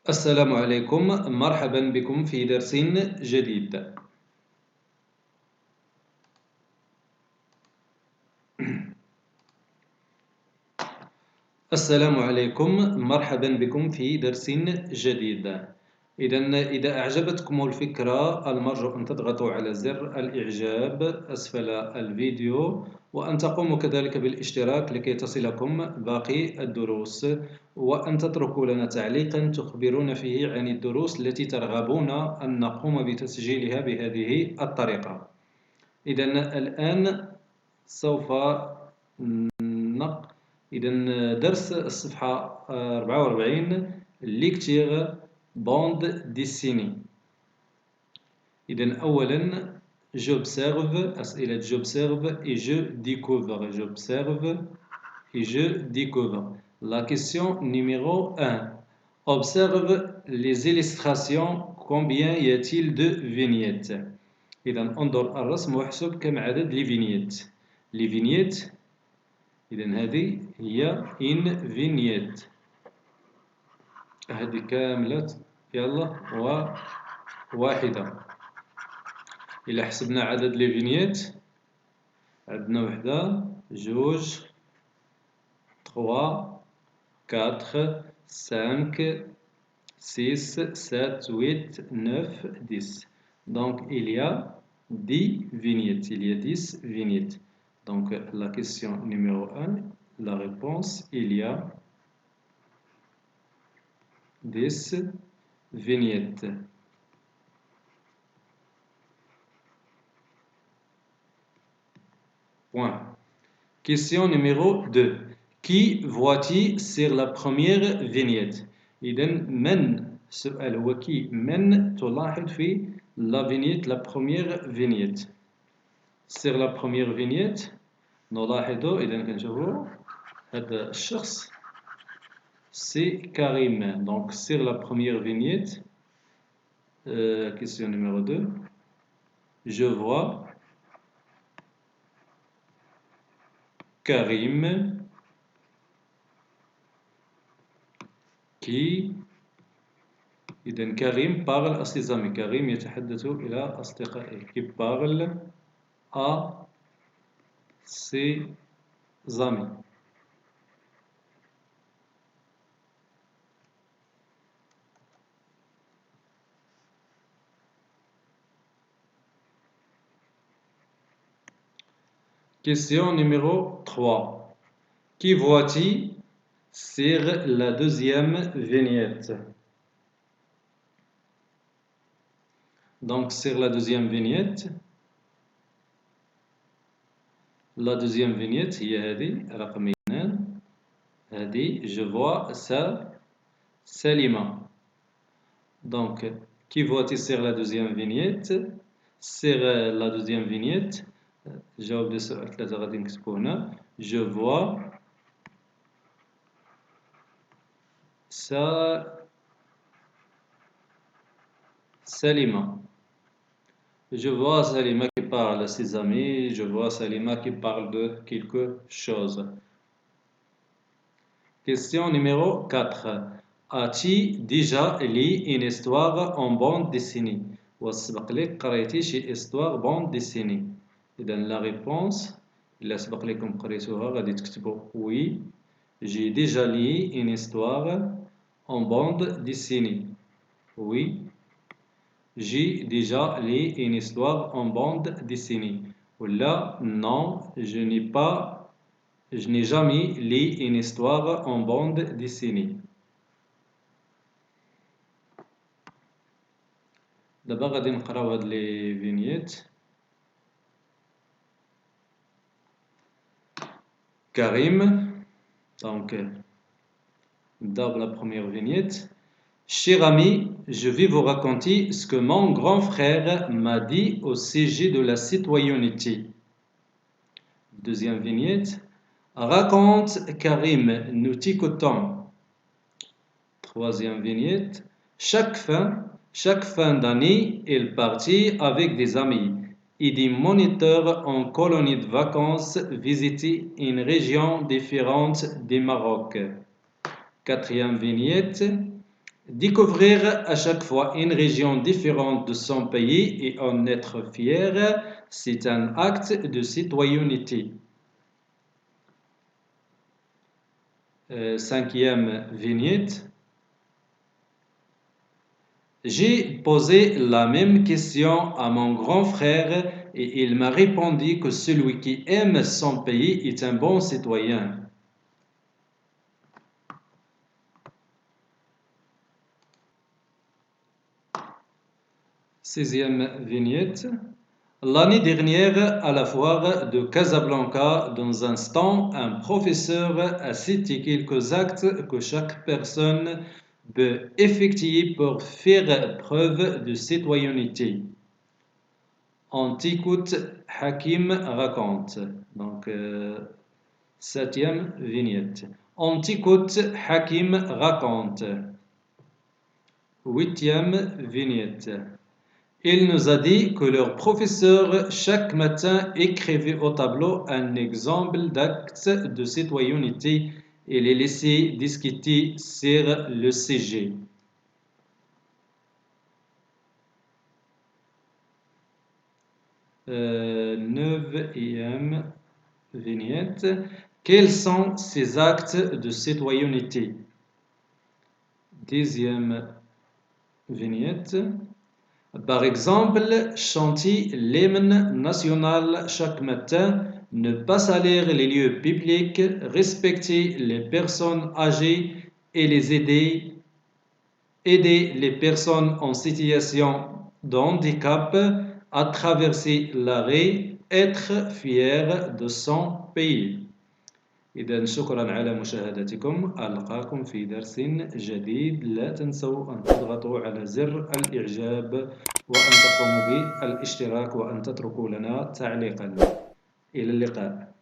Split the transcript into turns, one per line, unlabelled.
السلام عليكم، مرحبا بكم في درس جديد. السلام عليكم، مرحبا بكم في درس جديد. إذا أعجبتكم الفكرة المرجو أن تضغطوا على زر الإعجاب أسفل الفيديو، وأن تقوموا كذلك بالاشتراك لكي تصلكم باقي الدروس، وأن تتركوا لنا تعليقا تخبرون فيه عن الدروس التي ترغبون أن نقوم بتسجيلها بهذه الطريقة. الآن سوف درس الصفحة 44 ليكتير باند ديسيني. أولا j'observe أسئلة j'observe et je découvre. J'observe et je découvre. La question numéro 1. Observe les illustrations. Combien y a-t-il de vignettes؟ انظر الرسم واحسب كم عدد لي فينيت. لي فينيت هذه هي إن فينيت، هذه كاملة يلا وواحدة. إلا حسبنا عدد لي فينيت عندنا وحدة جوج تخوا كاتخ سانك سيس سات ويت نوف ديس. Donc il y a 10 vignettes. Il y a 10 vignettes. Donc la question numéro 1, la réponse, il y a 10 vignettes. Point. Question numéro 2. Qui voit-il sur la première vignette؟ إذن من السؤال هو كي من تلاحظ في la vignette, la première vignette. Sur la première vignette نلاحظ كنشوفوا هذا الشخص c'est Karim. Donc sur la première vignette, question numéro 2, je vois Karim qui Karim parle à ses amis. Karim يتحدث إلى أصدقائه. Qui parle à ses amis. Question numéro 3. Qui voit-il sur la deuxième vignette? Donc sur la deuxième vignette هي هذه رقم 2. هذه je vois Salima. Donc qui voit-il sur la deuxième vignette? Sur la deuxième vignette جاوب السؤال 3 غادي نكتبو هنا. Je vois Salima. Je vois Salima qui parle à ses amis. Je vois Salima qui parle de quelque chose. Question numéro 4. As-tu déjà lu une histoire en bande dessinée? وسبق لك قريتي شي histoire bande dessinée. إذا la réponse إلا سبق لكم قريتوها غادي تكتبوا oui, j'ai déjà lu une histoire en bande dessinée. Oui, j'ai déjà lu une histoire en bande dessinée. ولا non, je n'ai jamais lu une histoire en bande dessinée. دابا غادي نقراو هاد لي فينيت. Karim, donc dans la première vignette. Cher ami, je vais vous raconter ce que mon grand frère m'a dit au sujet de la citoyenneté. Deuxième vignette. Raconte Karim, nous t'écoutons. Troisième vignette. Chaque fin d'année, il partit avec des amis et des moniteurs en colonie de vacances visiter une région différente du Maroc. Quatrième vignette. Découvrir à chaque fois une région différente de son pays et en être fier, c'est un acte de citoyenneté. Cinquième vignette. J'ai posé la même question à mon grand frère et il m'a répondu que celui qui aime son pays est un bon citoyen. Sixième vignette. L'année dernière, à la foire de Casablanca, dans un stand, un professeur a cité quelques actes que chaque personne peut effectuer pour faire preuve de citoyenneté. On t'écoute, Hakim raconte. Donc, septième vignette. On t'écoute, Hakim raconte. Huitième vignette. Il nous a dit que leur professeur, chaque matin, écrivait au tableau un exemple d'acte de citoyenneté et les laissait discuter sur le sujet. Neuvième vignette. Quels sont ces actes de citoyenneté? Dixième vignette. Par exemple, chanter l'hymne national chaque matin, ne pas salir les lieux publics, respecter les personnes âgées et les aider les personnes en situation de handicap à traverser la rue, être fier de son pays. إذا شكرا على مشاهدتكم. ألقاكم في درس جديد. لا تنسوا أن تضغطوا على زر الإعجاب وأن تقوموا بالاشتراك وأن تتركوا لنا تعليقا. إلى اللقاء.